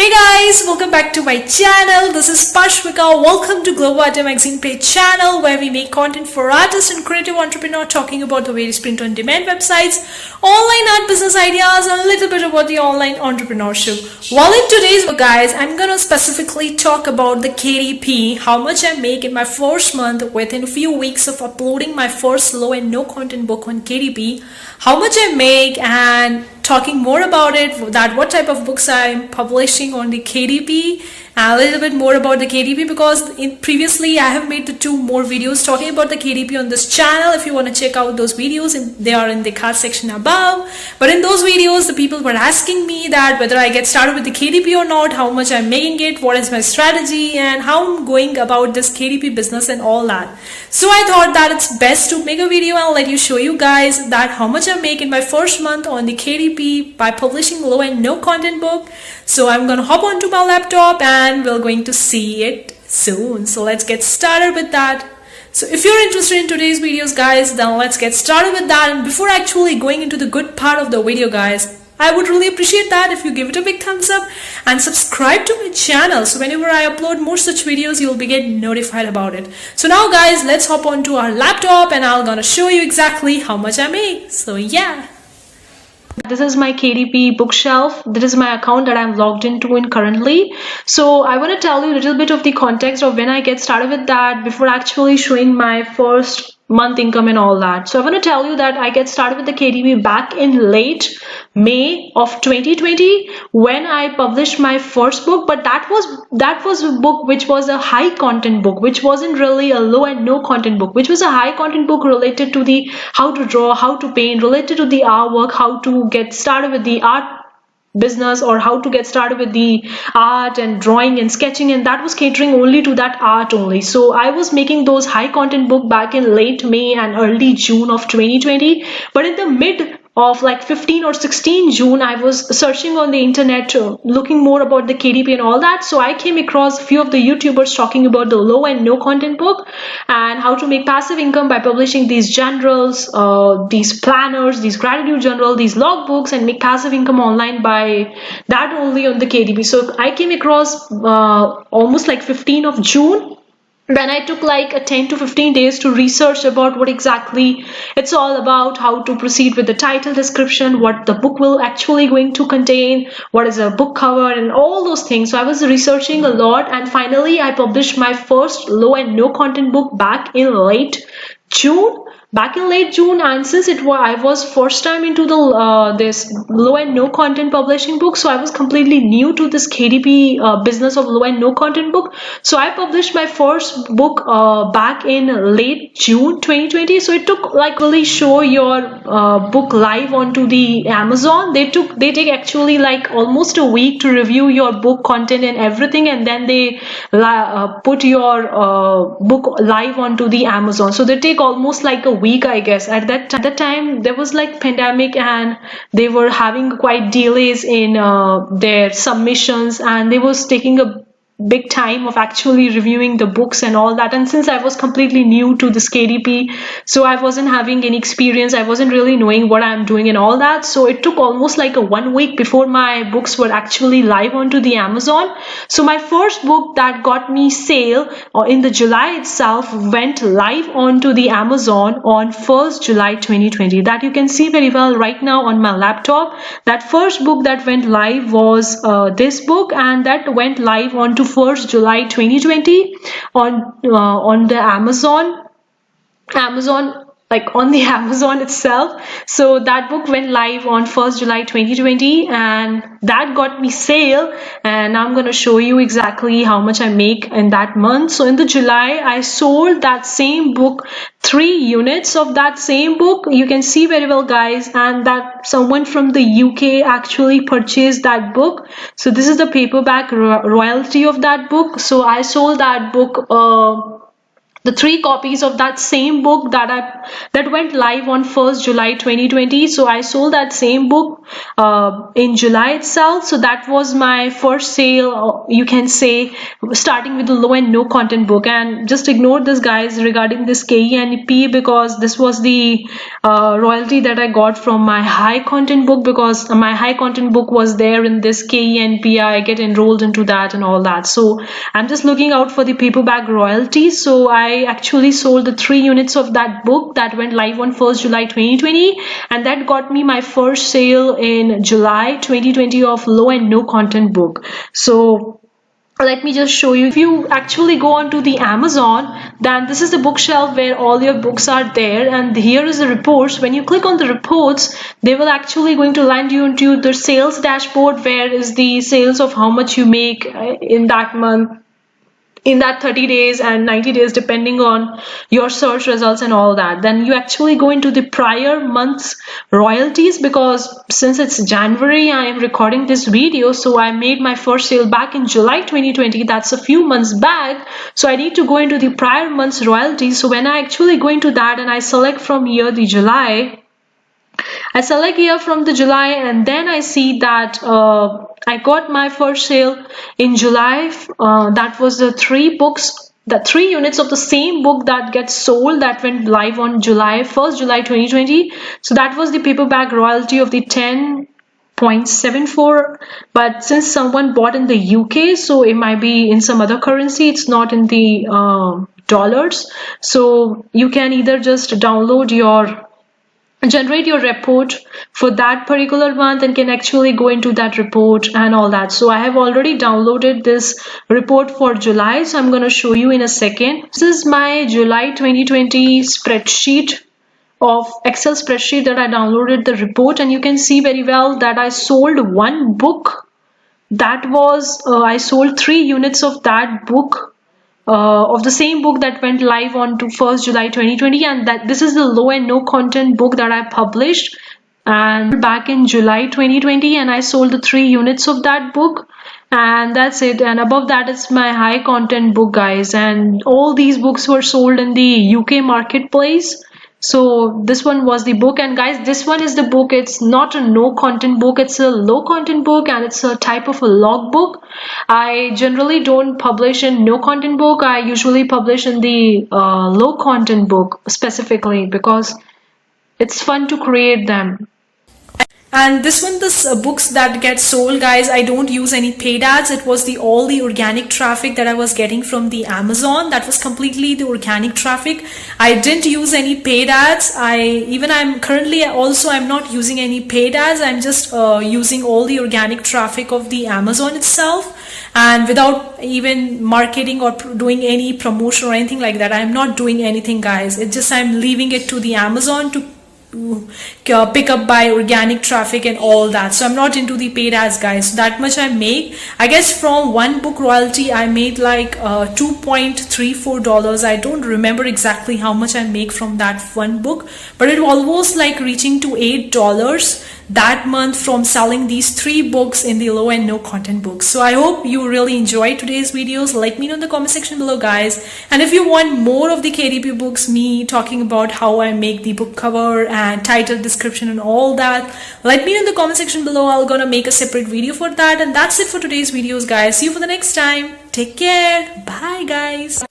Hey guys, welcome back to my channel. This is Pashvika. Welcome to GLOBO ARTE magazine page channel where we make content for artists and creative entrepreneurs talking about the various print on demand websites, online art business ideas, and a little bit about the online entrepreneurship. Well, in today's video guys, I'm gonna specifically talk about the KDP, how much I make in my first month within a few weeks of uploading my first low and no content book on KDP, how much I make, and talking more about it, that what type of books I'm publishing on the KDP, and a little bit more about the KDP because previously I have made the two more videos talking about the KDP on this channel. If you want to check out those videos, they are in the card section above. But in those videos, the people were asking me that whether I get started with the KDP or not, how much I'm making it, what is my strategy, and how I'm going about this KDP business and all that. So I thought that it's best to make a video and let you show you guys that how much I make in my first month on the KDP by publishing low and no content book. So I'm gonna hop onto my laptop and we're going to see it soon. So let's get started with that. So if you're interested in today's videos guys, then let's get started with that. And before actually going into the good part of the video guys, I would really appreciate that if you give it a big thumbs up and subscribe to my channel, so whenever I upload more such videos you'll be getting notified about it. So now guys, let's hop onto our laptop and I'm gonna show you exactly how much I make. So yeah, this is my KDP bookshelf. This is my account that I'm logged into in currently. So I want to tell you a little bit of the context of when I get started with that before actually showing my first month income and all that. So I want to tell you that I get started with the KDP back in late May of 2020 when I published my first book, but that was a book which was a high content book, which wasn't really a low and no content book, which was a high content book related to the how to draw, how to paint, related to the artwork, how to get started with the art business, or how to get started with the art and drawing and sketching, and that was catering only to that art only. So I was making those high content book back in late May and early June of 2020, but in the mid of like 15 or 16 June, I was searching on the internet, looking more about the KDP and all that. So I came across a few of the YouTubers talking about the low and no content book and how to make passive income by publishing these journals, these planners, these gratitude journal, these logbooks, and make passive income online by that only on the KDP. So I came across almost like 15 of June. Then I took like a 10 to 15 days to research about what exactly it's all about, how to proceed with the title description, what the book will actually going to contain, what is a book cover, and all those things. So I was researching a lot, and finally I published my first low and no content book back in late June. And since I was first time into the this low and no content publishing book, so I was completely new to this KDP business of low and no content book. So I published my first book back in late June 2020. So it took like really show your book live onto the Amazon. They take actually like almost a week to review your book content and everything, and then they put your book live onto the Amazon. So they take almost like a week, I guess. At that time there was like pandemic and they were having quite delays in their submissions, and they was taking a big time of actually reviewing the books and all that. And since I was completely new to this KDP, so I wasn't having any experience, I wasn't really knowing what I'm doing and all that. So it took almost like a 1 week before my books were actually live onto the Amazon. So my first book that got me sale in the July itself went live onto the Amazon on 1st July 2020. That you can see very well right now on my laptop. That first book that went live was this book, and that went live onto 1st July 2020 on the Amazon, like on the Amazon itself. So that book went live on 1st July 2020, and that got me sale. And I'm going to show you exactly how much I make in that month. So in the July, I sold that same book, 3 units of that same book. You can see very well guys, and that someone from the UK actually purchased that book. So this is the paperback royalty of that book. So I sold that book the 3 copies of that same book that went live on 1st July 2020. So I sold that same book in July itself. So that was my first sale, you can say, starting with the low and no content book. And just ignore this, guys, regarding this KDP, because this was the royalty that I got from my high content book, because my high content book was there in this KDP. I get enrolled into that and all that. So I'm just looking out for the paperback royalty. So I actually sold the 3 units of that book that went live on 1st July 2020, and that got me my first sale in July 2020 of low and no content book. So let me just show you. If you actually go onto the Amazon, then this is the bookshelf where all your books are there, and here is the reports. When you click on the reports, they will actually going to land you into the sales dashboard, where is the sales of how much you make in that month, in that 30 days and 90 days, depending on your search results and all that. Then you actually go into the prior month's royalties, because since it's January, I am recording this video, so I made my first sale back in July 2020. That's a few months back. So I need to go into the prior month's royalties. So when I actually go into that and I select from here the July, I select here from the July, and then I see that I got my first sale in July. That was the 3 books, the 3 units of the same book that gets sold, that went live on July 1st, July 2020. So that was the paperback royalty of the 10.74. But since someone bought in the UK, so it might be in some other currency, it's not in the dollars. So you can either just generate your report for that particular month and can actually go into that report and all that. So I have already downloaded this report for July, so I'm going to show you in a second. This is my July 2020 spreadsheet, of Excel spreadsheet that I downloaded the report, and you can see very well that I sold 1 book. That was I sold 3 units of that book, of the same book that went live on to 1st July 2020, and that this is the low and no content book that I published and back in July 2020, and I sold the 3 units of that book, and that's it. And above that is my high content book, guys, and all these books were sold in the UK marketplace. So this one was the book, and guys, this one is the book. It's not a no content book, it's a low content book, and it's a type of a log book. I generally don't publish in no content book. I usually publish in the low content book specifically, because it's fun to create them. And this one, this books that get sold, guys, I don't use any paid ads. It was all the organic traffic that I was getting from the Amazon. That was completely the organic traffic. I didn't use any paid ads. I'm currently also, I'm not using any paid ads. I'm just using all the organic traffic of the Amazon itself, and without even marketing or doing any promotion or anything like that. I'm not doing anything, guys. It's just I'm leaving it to the Amazon to pick up by organic traffic and all that. So I'm not into the paid ads, guys. That much I make. I guess from 1 book royalty I made like $2.34. I don't remember exactly how much I make from that 1 book, but it almost like reaching to $8 that month from selling these 3 books in the low and no content books. So I hope you really enjoyed today's videos. Let me know in the comment section below, guys. And if you want more of the KDP books, me talking about how I make the book cover and title, description and all that, let me know in the comment section below. I'm gonna make a separate video for that. And that's it for today's videos, guys. See you for the next time. Take care. Bye, guys.